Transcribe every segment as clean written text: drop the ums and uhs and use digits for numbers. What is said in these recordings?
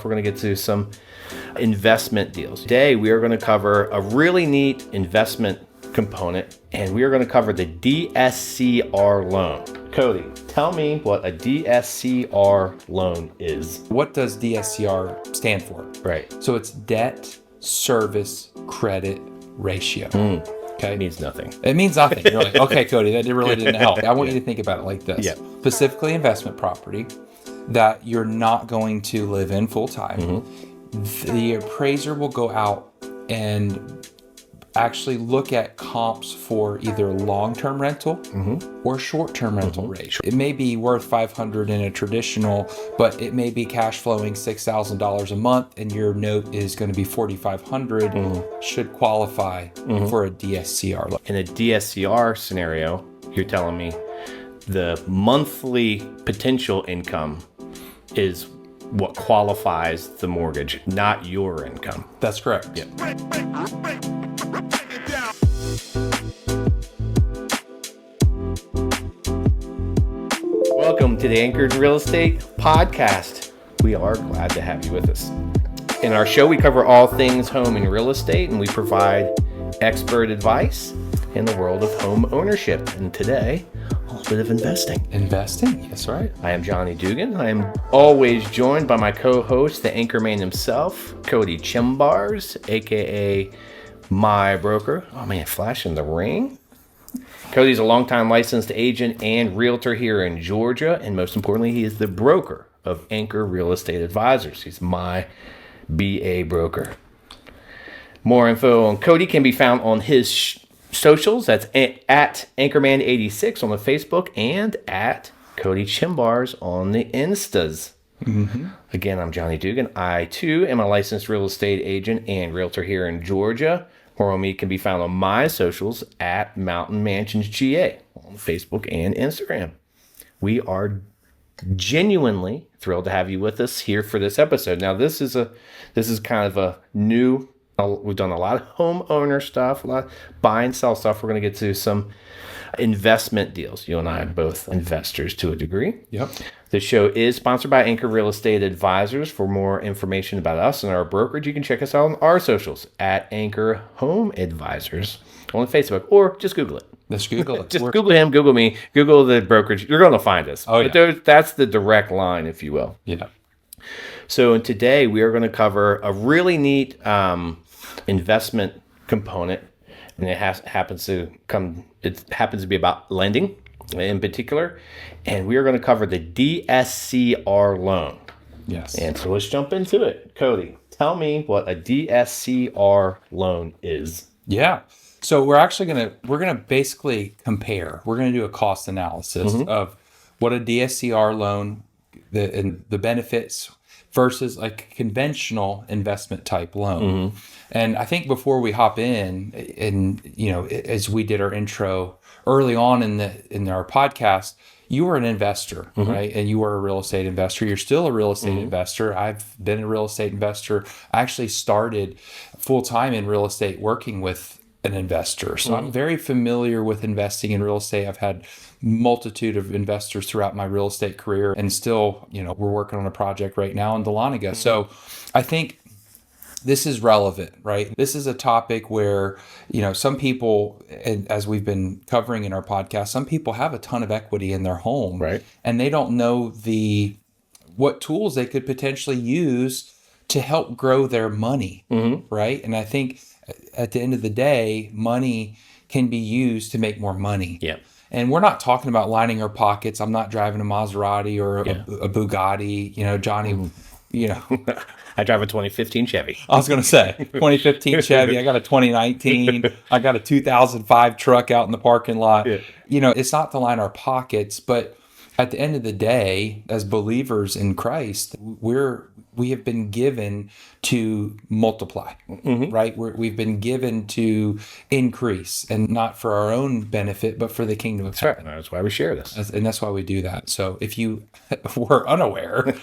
We're going to get to some investment deals. Today, we are going to cover a really neat investment component, and we are going to cover the DSCR loan. Cody, tell me what a DSCR loan is. What does DSCR stand for? Right. So it's debt service credit ratio. Okay. It means nothing. It means nothing. You're like, okay, Cody, that really didn't help. I want you to think about it like this. Yeah. Specifically investment property that you're not going to live in full time. The appraiser will go out and actually look at comps for either long-term rental or short-term rental rate. It may be worth $500 in a traditional, but it may be cash flowing $6,000 a month, and your note is going to be $4,500. Should qualify for a DSCR loan. In a DSCR scenario, you're telling me the monthly potential income is what qualifies the mortgage, not your income. That's correct. Yeah. Welcome to the Anchored Real Estate Podcast. We are glad to have you with us. In our show, we cover all things home and real estate, and we provide expert advice in the world of home ownership. And today, a little bit of investing. Investing, that's right. I am Johnny Dugan. I am always joined by my co-host, the anchorman himself, Cody Chembars, aka my broker. Oh man, flashing the ring. Cody's a longtime licensed agent and realtor here in Georgia, and most importantly, he is the broker of Anchor Real Estate Advisors. He's my BA broker. More info on Cody can be found on his socials. That's at Anchorman86 on the Facebook and at Cody Chembars on the Instas. Again, I'm Johnny Dugan. I too am a licensed real estate agent and realtor here in Georgia. More on me can be found on my socials at Mountain Mansions GA on Facebook and Instagram. We are genuinely thrilled to have you with us here for this episode. Now, this is kind of a new. We've done a lot of homeowner stuff, a lot of buy and sell stuff. We're going to get to some investment deals. You and I are both investors to a degree. Yep. The show is sponsored by Anchor Real Estate Advisors. For more information about us and our brokerage, you can check us out on our socials at Anchor Home Advisors on Facebook, or just Google it. Let's Google it. Just Google him, Google me, Google the brokerage. You're going to find us. Oh, yeah. But that's the direct line, if you will. Yeah. So today we are going to cover a really neat investment component, and it happens to be about lending in particular, and we are going to cover the DSCR loan. Yes. And so let's jump into it. Cody, tell me what a DSCR loan is. Yeah. So we're gonna basically compare. We're gonna do a cost analysis of what a DSCR loan, the benefits versus like a conventional investment type loan. And I think before we hop in, and as we did our intro early on in our podcast, you were an investor, right? And you were a real estate investor. You're still a real estate investor. I've been a real estate investor. I actually started full time in real estate working with an investor. So I'm very familiar with investing in real estate. I've had multitude of investors throughout my real estate career, and still, we're working on a project right now in Dahlonega. So I think this is relevant, right? This is a topic where, some people, and as we've been covering in our podcast, some people have a ton of equity in their home, right? And they don't know what tools they could potentially use to help grow their money, right? And I think at the end of the day, money can be used to make more money. Yeah. And we're not talking about lining our pockets. I'm not driving a Maserati or a Bugatti, Johnny, I drive a 2015 Chevy. I was going to say 2015 Chevy. I got a 2019. I got a 2005 truck out in the parking lot. Yeah. It's not to line our pockets, but at the end of the day, as believers in Christ, we have been given to multiply, right? We've been given to increase, and not for our own benefit, but for the kingdom of heaven. Right. That's why we share this. And that's why we do that. So if you were unaware,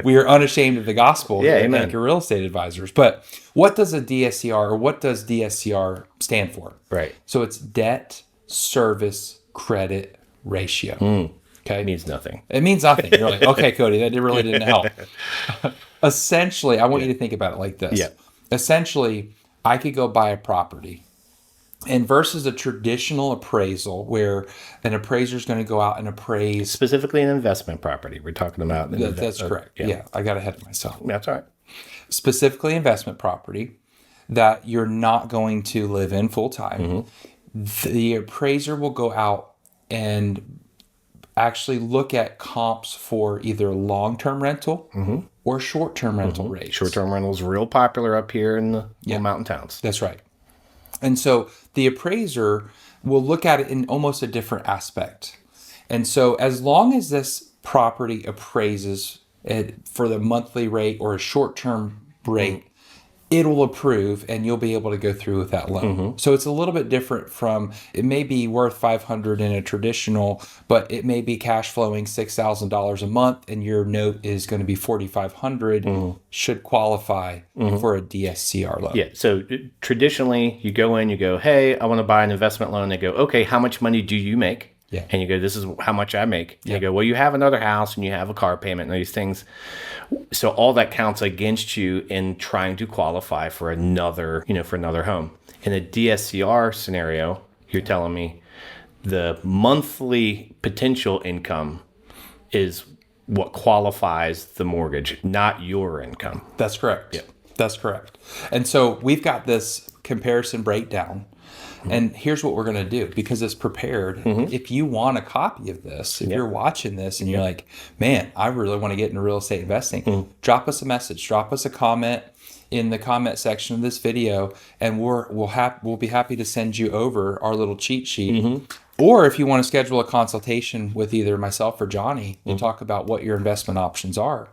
we are unashamed of the gospel. Yeah, amen. Anchor Real Estate Advisors. But what does a DSCR, or what does DSCR stand for? Right. So it's debt service credit ratio. Okay. It means nothing. It means nothing. You're like, okay, Cody, that really didn't help. Essentially, I want you to think about it like this. Yeah. Essentially, I could go buy a property, and versus a traditional appraisal where an appraiser is going to go out and appraise. Specifically an investment property. We're talking about. That's correct. Yeah, I got ahead of myself. That's all right. Specifically investment property that you're not going to live in full time. The appraiser will go out and actually look at comps for either long-term rental or short-term rental rates. Short-term rental is real popular up here in the little mountain towns. That's right. And so the appraiser will look at it in almost a different aspect. And so as long as this property appraises it for the monthly rate or a short-term rate, it'll approve and you'll be able to go through with that loan. So it's a little bit different from, it may be worth $500 in a traditional, but it may be cash flowing $6,000 a month and your note is going to be $4,500, should qualify for a DSCR loan. Yeah. So traditionally, you go in, you go, hey, I want to buy an investment loan. They go, okay, how much money do you make? Yeah. And you go, this is how much I make. And you go, well, you have another house and you have a car payment and these things. So all that counts against you in trying to qualify for another, for another home. In a DSCR scenario, you're telling me the monthly potential income is what qualifies the mortgage, not your income. That's correct. Yeah. That's correct. And so we've got this comparison breakdown. And here's what we're going to do, because it's prepared. If you want a copy of this, if you're watching this and you're like, man, I really want to get into real estate investing, drop us a message, drop us a comment in the comment section of this video, and we'll be happy to send you over our little cheat sheet. Or if you want to schedule a consultation with either myself or Johnny to talk about what your investment options are,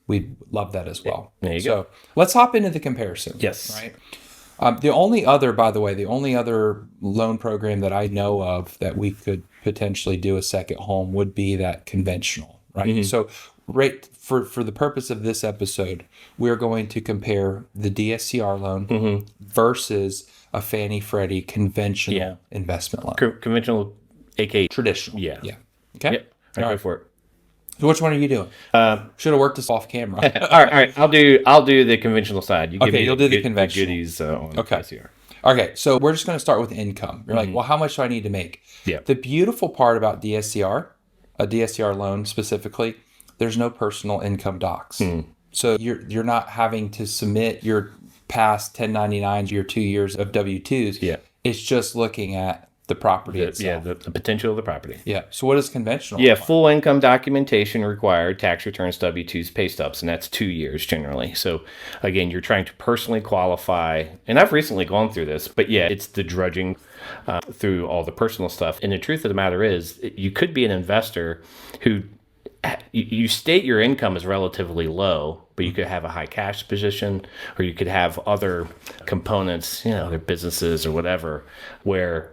we'd love that as well. There you go. So let's hop into the comparison. Yes. Right. The only other loan program that I know of that we could potentially do a second home would be that conventional, right? So for the purpose of this episode, we're going to compare the DSCR loan versus a Fannie Freddie conventional investment loan. Conventional, aka Traditional. Yeah. Yeah. Okay. Yep. All right, go for it. So which one are you doing? Should have worked this off camera. all right. I'll do the conventional side. You give me you'll do the conventional. goodies on DSCR. Okay, so we're just going to start with income. You're like, well, how much do I need to make? Yeah. The beautiful part about DSCR, a DSCR loan specifically, there's no personal income docs. So you're not having to submit your past 1099s, your 2 years of W-2s. Yeah. It's just looking at the property itself. Yeah, the potential of the property. Yeah. So what is conventional? Yeah, full income documentation required, tax returns, W-2s, pay stubs, and that's 2 years generally. So again, you're trying to personally qualify, and I've recently gone through this, but yeah, it's the drudging through all the personal stuff. And the truth of the matter is, you could be an investor who you state your income is relatively low, but you could have a high cash position, or you could have other components, other businesses or whatever, where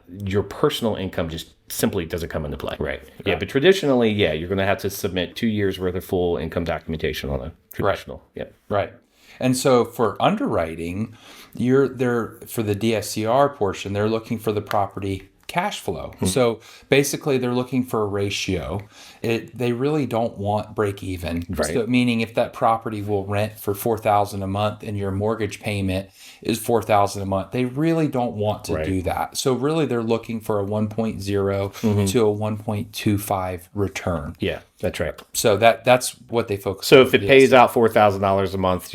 your personal income just simply doesn't come into play. Right. Yeah, but traditionally, you're going to have to submit 2 years worth of full income documentation on a traditional. Right. Yeah. Right. And so for underwriting, you're there for the DSCR portion, they're looking for the property cash flow. So basically they're looking for a ratio. They really don't want break even. Right. So meaning if that property will rent for $4,000 a month and your mortgage payment is $4,000 a month, they really don't want to do that. So really they're looking for a 1.0 to a 1.25 return. Yeah, that's right. So that's what they focus on. So if it pays out $4,000 a month,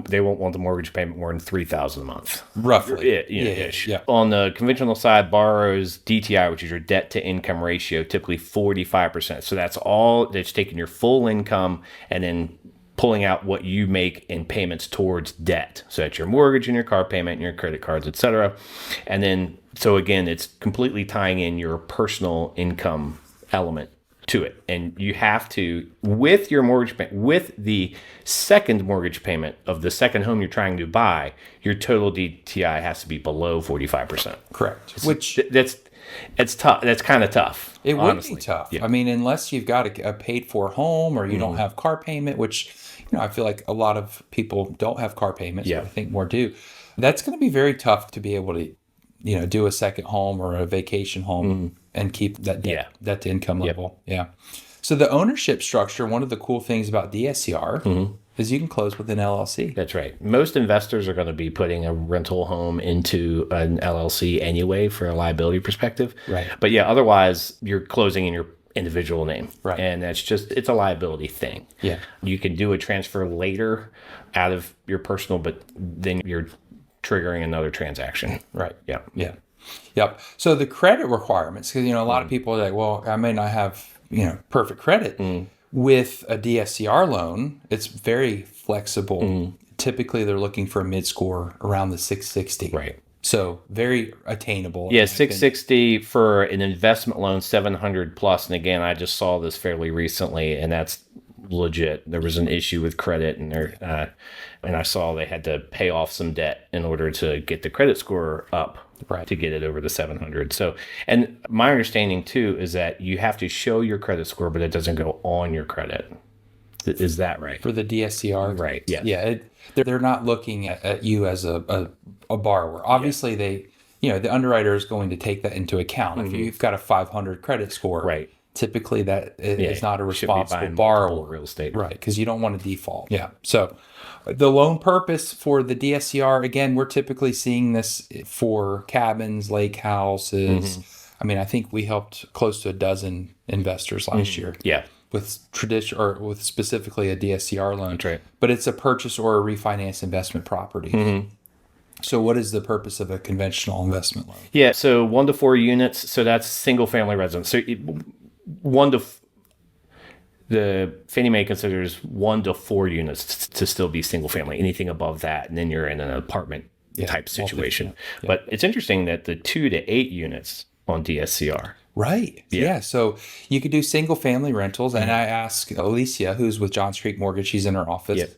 they won't want the mortgage payment more than $3,000 a month. Roughly. Ish. Yeah. On the conventional side, borrows DTI, which is your debt to income ratio, typically 45%. So that's taking your full income and then pulling out what you make in payments towards debt. So that's your mortgage and your car payment and your credit cards, etc. And then, so again, it's completely tying in your personal income element to it. And you have to, with your mortgage payment, with the second mortgage payment of the second home you're trying to buy, your total DTI has to be below 45%. Correct. Which it's tough. That's kind of tough. It would be tough. Yeah. I mean, unless you've got a paid for home or you don't have car payment, which, I feel like a lot of people don't have car payments. Yeah. But I think more do. That's going to be very tough to be able to, do a second home or a vacation home and keep that Yeah. debt to income level. Yeah. So the ownership structure, one of the cool things about DSCR is you can close with an LLC. That's right. Most investors are going to be putting a rental home into an LLC anyway for a liability perspective. Right. But yeah, otherwise you're closing in your individual name. Right. And that's just, it's a liability thing. Yeah. You can do a transfer later out of your personal, but then you're triggering another transaction. Right. Yeah. Yeah. Yep. So the credit requirements, because, a lot of people are like, well, I may not have, perfect credit. With a DSCR loan, it's very flexible. Typically, they're looking for a mid-score around the 660. Right. So very attainable. Yeah, 660 for an investment loan, 700 plus. And again, I just saw this fairly recently, and that's legit. There was an issue with credit, and I saw they had to pay off some debt in order to get the credit score up. Right. To get it over the 700. So, and my understanding too is that you have to show your credit score, but it doesn't go on your credit. Is that right? For the DSCR? Right. Yeah. Yeah. They're not looking at you as a borrower. Obviously, the underwriter is going to take that into account. If you've got a 500 credit score, Right. typically that is not a Shouldn't be responsible buying borrower. real estate. Right, because you don't want to default. Yeah. So the loan purpose for the DSCR, again, we're typically seeing this for cabins, lake houses. I mean, I think we helped close to a dozen investors last year. Yeah. With with specifically a DSCR loan. That's right. But it's a purchase or a refinance investment property. So what is the purpose of a conventional investment loan? Yeah. So 1 to 4 units. So that's single family residence. So the Fannie Mae considers 1 to 4 units to still be single family. Anything above that, and then you're in an apartment type situation. Yeah. But it's interesting that the 2 to 8 units on DSCR. Right. Yeah. So you could do single family rentals. And I asked Alicia, who's with Johns Creek Mortgage, she's in her office. Yep.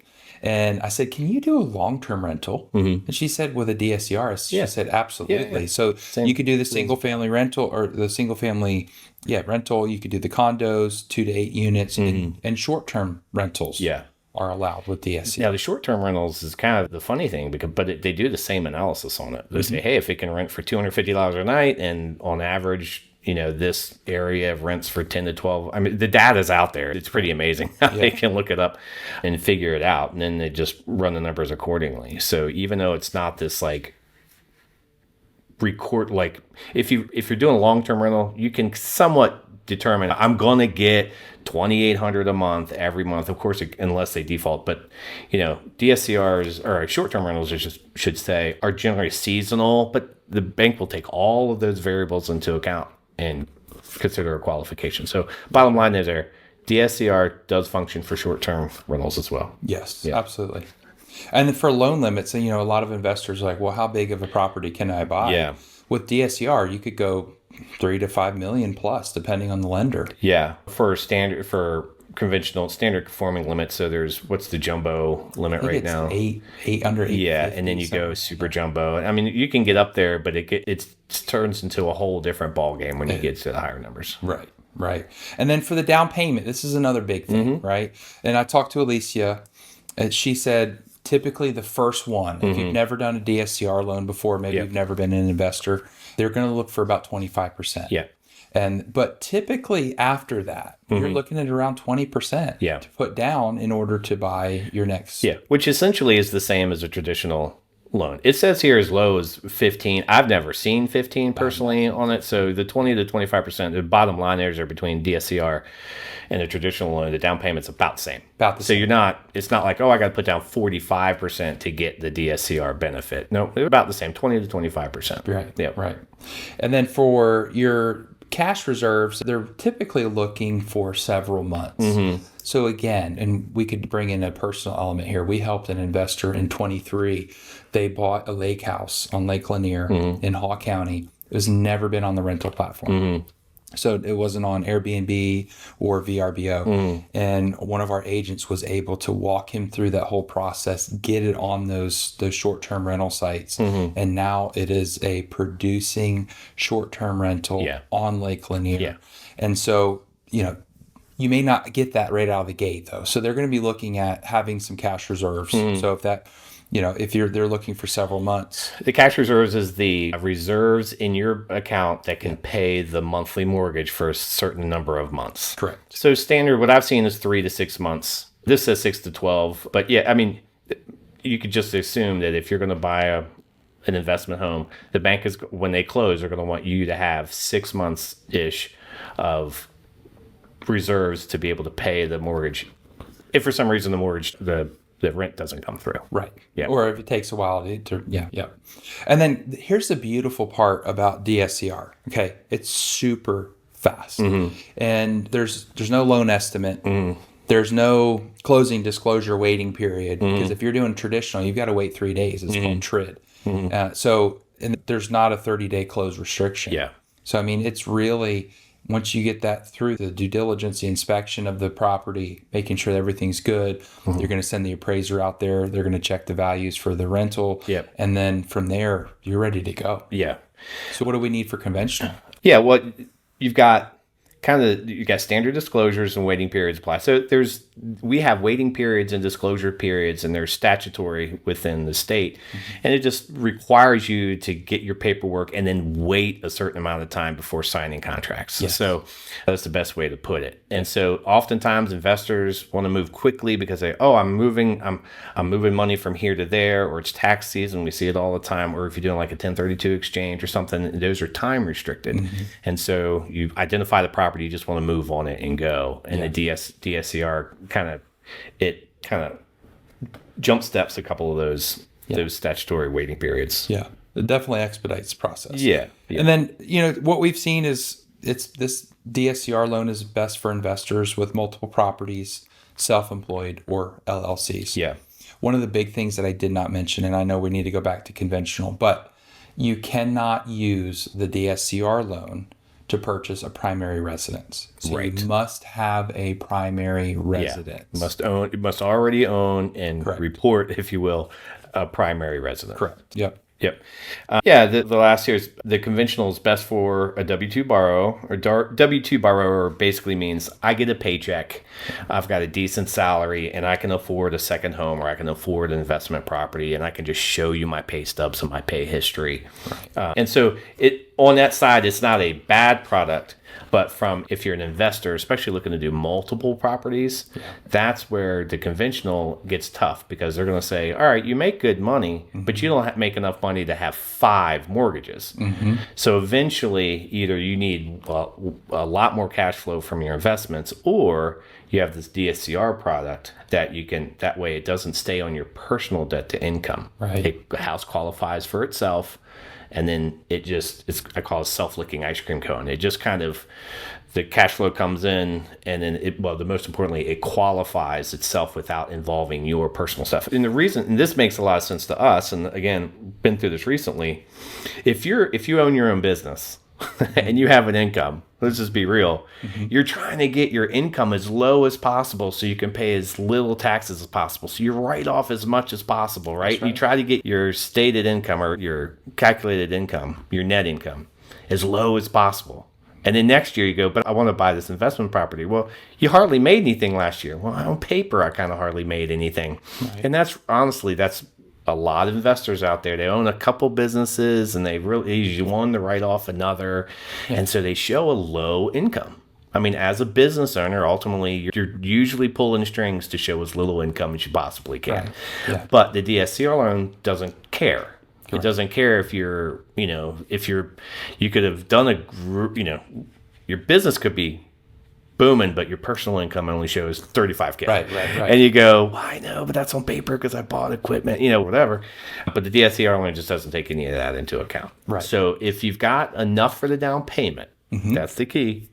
And I said, can you do a long-term rental? And she said, with a DSCR, she said, absolutely. So you could do the single family rental or the single family rental. You could do the condos, 2 to 8 units, and short-term rentals are allowed with DSCR. Now, the short-term rentals is kind of the funny thing, but they do the same analysis on it. They say, hey, if it can rent for $250 a night, and on average, this area of rents for 10 to 12. I mean, the data's out there. It's pretty amazing how they can look it up and figure it out. And then they just run the numbers accordingly. So even though it's not this if you're doing a long-term rental, you can somewhat determine, I'm going to get $2,800 a month every month, of course, unless they default. But, DSCRs or short-term rentals should say are generally seasonal, but the bank will take all of those variables into account and consider a qualification. So bottom line is DSCR does function for short-term rentals as well. Yes, absolutely. And for loan limits, a lot of investors are like, well, how big of a property can I buy? Yeah. With DSCR, you could go 3 to 5 million plus, depending on the lender. Yeah. For conventional standard conforming limit. So what's the jumbo limit right now? Eight under 8. Yeah, and then you go super jumbo. I mean, you can get up there, but it turns into a whole different ball game when you get to the higher numbers. Right. And then for the down payment, this is another big thing, right? And I talked to Alicia, and she said typically the first one, if you've never done a DSCR loan before, maybe you've never been an investor, they're going to look for about 25%. Yeah. But typically after that, you're looking at around 20% to put down in order to buy your next. Yeah, which essentially is the same as a traditional loan. It says here as low as 15. I've never seen 15 personally on it. So the 20 to 25%, the bottom line there is between DSCR and a traditional loan. The down payment's about the same. So it's not like, I got to put down 45% to get the DSCR benefit. No, they're about the same, 20 to 25%. Right. Yeah. Right. And then for your cash reserves, they're typically looking for several months. So again, and we could bring in a personal element here. We helped an investor in 23. They bought a lake house on Lake Lanier in Haw County. It was never been on the rental platform. So it wasn't on Airbnb or VRBO. And one of our agents was able to walk him through that whole process, get it on those short-term rental sites. And now it is a producing short-term rental on Lake Lanier. And so, You may not get that right out of the gate though. So they're going to be looking at having some cash reserves. So if that, if they're looking for several months. The cash reserves is the reserves in your account that can pay the monthly mortgage for a certain number of months. Correct. So standard, what I've seen is 3 to 6 months. This says 6 to 12. But yeah, I mean, you could just assume that if you're going to buy an investment home, the bank is, when they close, they're going to want you to have 6 months ish of reserves to be able to pay the mortgage. If for some reason the rent doesn't come through. Right. Yeah. Or if it takes a while yeah. And then here's the beautiful part about DSCR. Okay. It's super fast. And there's no loan estimate. There's no closing disclosure waiting period, because if you're doing traditional, you've got to wait 3 days. It's called TRID. And there's not a 30-day close restriction. Yeah. So, I mean, it's really, once you get that through the due diligence, the inspection of the property, making sure that everything's good, you're going to send the appraiser out there. They're going to check the values for the rental. Yep. And then from there, you're ready to go. Yeah. So what do we need for conventional? Yeah. Well, you've got you got standard disclosures and waiting periods apply. So we have waiting periods and disclosure periods, and they're statutory within the state. And it just requires you to get your paperwork and then wait a certain amount of time before signing contracts. Yes. So that's the best way to put it. And so oftentimes investors want to move quickly because I'm moving money from here to there, or it's tax season. We see it all the time. Or if you're doing like a 1032 exchange or something, those are time restricted. And so you identify the property, you just want to move on it and go. And the DSCR kind of jump steps a couple of those statutory waiting periods. Yeah, it definitely expedites the process. Yeah. And then, what we've seen is this DSCR loan is best for investors with multiple properties, self-employed, or LLCs. Yeah. One of the big things that I did not mention, and I know we need to go back to conventional, but you cannot use the DSCR loan to purchase a primary residence. So you must have a primary residence. Yeah. Must already own and Correct. report, if you will, a primary residence. Correct. Yep. The last here is the conventional is best for a W-2 borrower. Or W-2 borrower basically means I get a paycheck, I've got a decent salary, and I can afford a second home, or I can afford an investment property, and I can just show you my pay stubs and my pay history. Right. And so on that side, it's not a bad product. But if you're an investor, especially looking to do multiple properties, that's where the conventional gets tough, because they're going to say, all right, you make good money, but you don't make enough money to have 5 mortgages. So eventually, either you need a lot more cash flow from your investments, or you have this DSCR product that way it doesn't stay on your personal debt to income. Right. The house qualifies for itself. And then I call it self-licking ice cream cone. It just kind of, the cash flow comes in, and then the most importantly, it qualifies itself without involving your personal stuff. And and this makes a lot of sense to us, and again, been through this recently. If you own your own business and you have an income, let's just be real, you're trying to get your income as low as possible so you can pay as little taxes as possible. So you write off as much as possible, right? You try to get your stated income, or your calculated income, your net income, as low as possible. And then next year you go, but I want to buy this investment property. Well, you hardly made anything last year. Well, on paper, I kind of hardly made anything. Right. And that's a lot of investors out there. They own a couple businesses, and they usually one to write off another. And so they show a low income. I mean, as a business owner, ultimately, you're usually pulling strings to show as little income as you possibly can. Right. Yeah. But the DSCR loan doesn't care. Correct. It doesn't care if you could have done a group, your business could be booming, but your personal income only shows $35,000. Right. And you go, well, I know, but that's on paper because I bought equipment, whatever. But the DSCR loan just doesn't take any of that into account. Right. So if you've got enough for the down payment, that's the key,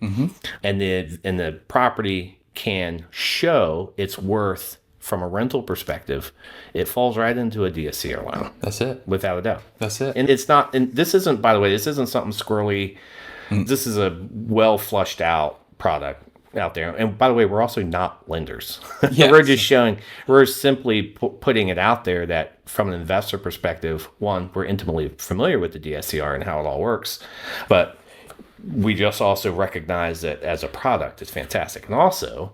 and the property can show its worth from a rental perspective, it falls right into a DSCR loan. That's it. Without a doubt. That's it. And it's not, and this isn't, by the way, this isn't something squirrely. This is a well flushed out product out there. And by the way, we're also not lenders. Yes. We're simply putting it out there that from an investor perspective, one, we're intimately familiar with the DSCR and how it all works. But we just also recognize that as a product, it's fantastic. And also,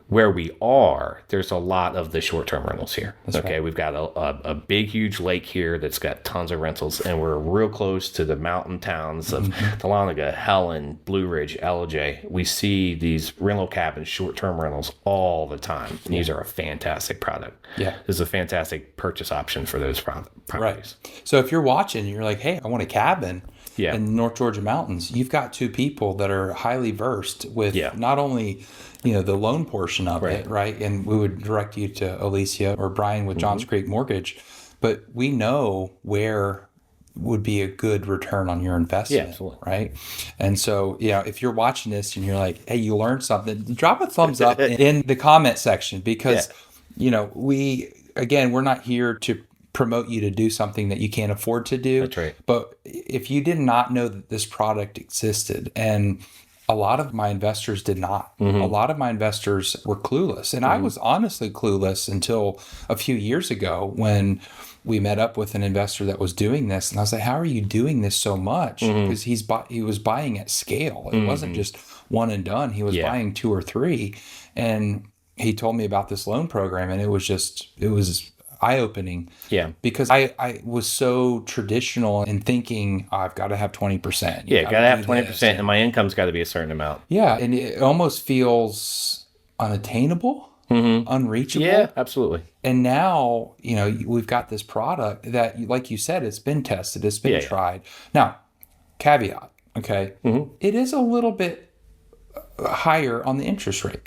where we are, there's a lot of the short-term rentals here. Right. We've got a big, huge lake here that's got tons of rentals, and we're real close to the mountain towns of Dahlonega, Helen, Blue Ridge, LJ. We see these rental cabins, short-term rentals all the time. And these are a fantastic product. Yeah. This is a fantastic purchase option for those properties. Right. So if you're watching, you're like, hey, I want a cabin in the North Georgia mountains. You've got two people that are highly versed with not only the loan portion of it, right? And we would direct you to Alicia or Brian with Johns Creek Mortgage, but we know where would be a good return on your investment, right? And so, if you're watching this and you're like, hey, you learned something, drop a thumbs up in the comment section because, we're not here to promote you to do something that you can't afford to do. That's right. But if you did not know that this product existed, and a lot of my investors did not. A lot of my investors were clueless. And I was honestly clueless until a few years ago when we met up with an investor that was doing this. And I was like, how are you doing this so much? Because he was buying at scale. It wasn't just one and done. He was buying 2 or 3. And he told me about this loan program. And it was eye-opening. Yeah. Because I was so traditional in thinking, I've got to have 20%. Yeah, got to have 20%, and my income's got to be a certain amount. Yeah, and it almost feels unattainable, unreachable. Yeah, absolutely. And now, we've got this product that, like you said, it's been tested, it's been tried. Now, caveat, okay? It is a little bit higher on the interest rate.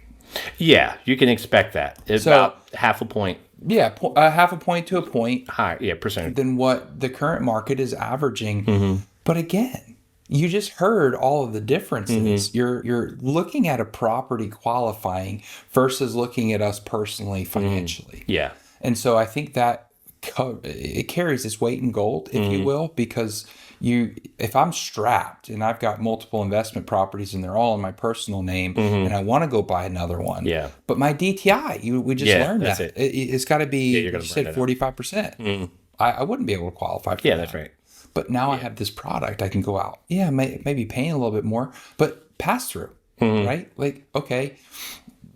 Yeah, you can expect that. It's about half a point. Yeah, half a point to a point higher, percentage than what the current market is averaging. But again, you just heard all of the differences. You're looking at a property qualifying versus looking at us personally financially. Yeah, and so I think that it carries its weight in gold, if you will, because if I'm strapped and I've got multiple investment properties and they're all in my personal name and I want to go buy another one, but my DTI, we just learned that it's got to be, you said 45%. I wouldn't be able to qualify for that. Yeah, that's right. But now I have this product, I can go out, maybe paying a little bit more, but pass through, right? Like, okay,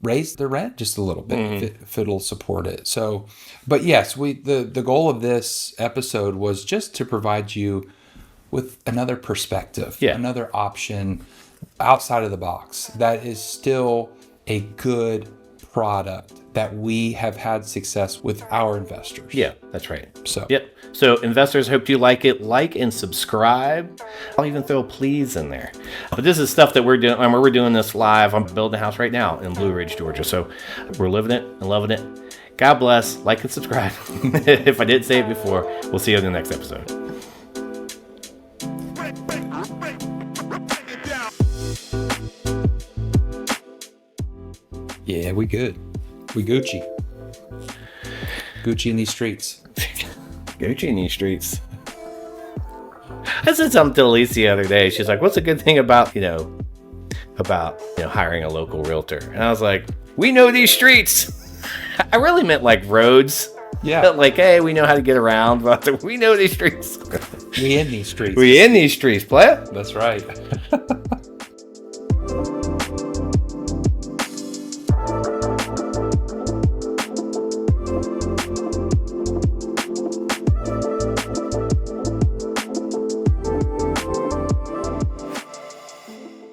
raise the rent just a little bit if it'll support it. So, but yes, the goal of this episode was just to provide you with another perspective, another option outside of the box that is still a good product that we have had success with our investors. Yeah, that's right. So investors, hope you like it. Like and subscribe. I'll even throw a please in there. But this is stuff that we're doing. We're doing this live. I'm building a house right now in Blue Ridge, Georgia. So we're living it and loving it. God bless. Like and subscribe. If I didn't say it before, we'll see you in the next episode. Yeah, we good. We Gucci. Gucci in these streets. Gucci in these streets. I said something to Elise the other day. She's like, what's a good thing about hiring a local realtor? And I was like, we know these streets. I really meant like roads. Yeah. Like, hey, we know how to get around, but we know these streets. We in these streets. We in these streets, play. That's right.